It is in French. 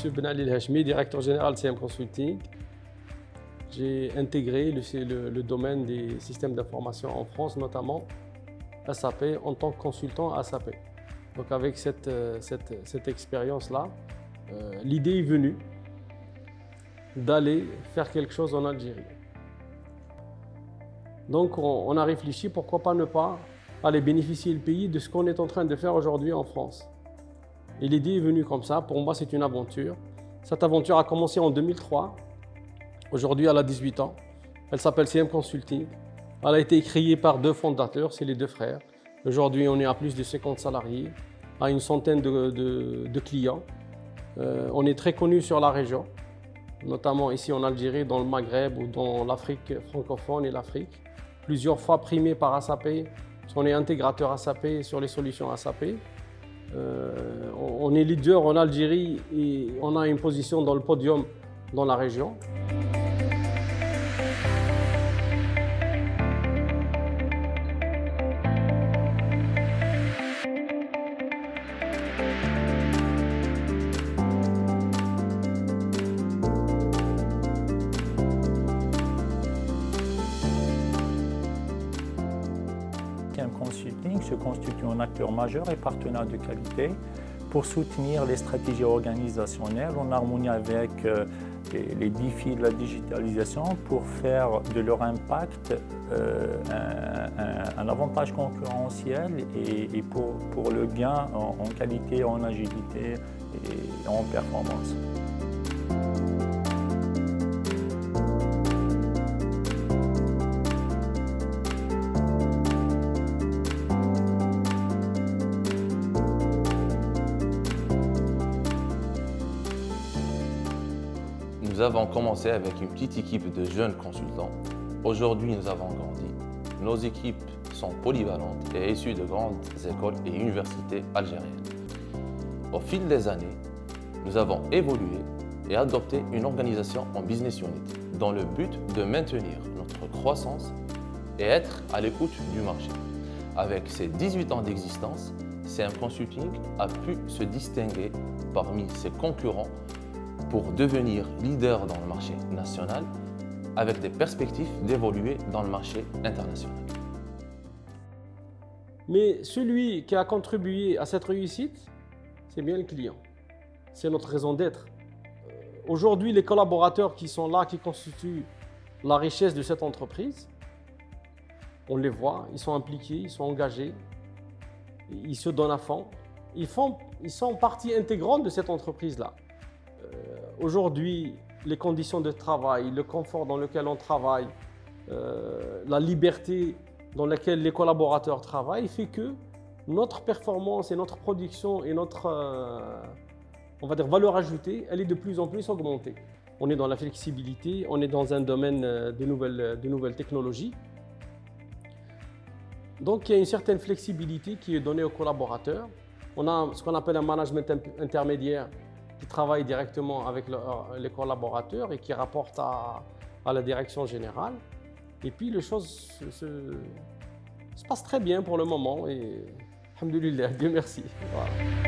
Monsieur Ben Ali El-Hachmi, directeur général de CM Consulting. J'ai intégré le domaine des systèmes d'information en France, notamment SAP, en tant que consultant SAP. Donc avec cette expérience-là, l'idée est venue d'aller faire quelque chose en Algérie. Donc on a réfléchi, pourquoi pas ne pas aller bénéficier le pays de ce qu'on est en train de faire aujourd'hui en France. Et l'idée est venue comme ça. Pour moi, c'est une aventure. Cette aventure a commencé en 2003. Aujourd'hui, elle a 18 ans. Elle s'appelle CM Consulting. Elle a été créée par deux fondateurs, c'est les deux frères. Aujourd'hui, on est à plus de 50 salariés, à une centaine de clients. On est très connu sur la région, notamment ici en Algérie, dans le Maghreb ou dans l'Afrique francophone et l'Afrique. Plusieurs fois primé par SAP, parce qu'on est intégrateur SAP sur les solutions SAP. On est leader en Algérie et on a une position dans le podium dans la région. CM Consulting se constitue un acteur majeur et partenaire de qualité pour soutenir les stratégies organisationnelles en harmonie avec les défis de la digitalisation pour faire de leur impact un avantage concurrentiel et pour le gain en qualité, en agilité et en performance. Nous avons commencé avec une petite équipe de jeunes consultants. Aujourd'hui, nous avons grandi. Nos équipes sont polyvalentes et issues de grandes écoles et universités algériennes. Au fil des années, nous avons évolué et adopté une organisation en business unit dans le but de maintenir notre croissance et être à l'écoute du marché. Avec ses 18 ans d'existence, CM Consulting a pu se distinguer parmi ses concurrents pour devenir leader dans le marché national avec des perspectives d'évoluer dans le marché international. Mais celui qui a contribué à cette réussite, c'est bien le client. C'est notre raison d'être. Aujourd'hui, les collaborateurs qui sont là, qui constituent la richesse de cette entreprise, on les voit, ils sont impliqués, ils sont engagés, ils se donnent à fond. Ils sont partie intégrante de cette entreprise-là. Aujourd'hui, les conditions de travail, le confort dans lequel on travaille, la liberté dans laquelle les collaborateurs travaillent fait que notre performance et notre production et notre on va dire valeur ajoutée, elle est de plus en plus augmentée. On est dans la flexibilité, on est dans un domaine de nouvelles technologies. Donc il y a une certaine flexibilité qui est donnée aux collaborateurs. On a ce qu'on appelle un management intermédiaire qui travaille directement avec les collaborateurs et qui rapporte à la direction générale. Et puis les choses se passent très bien pour le moment et alhamdoulilah, Dieu merci. Voilà.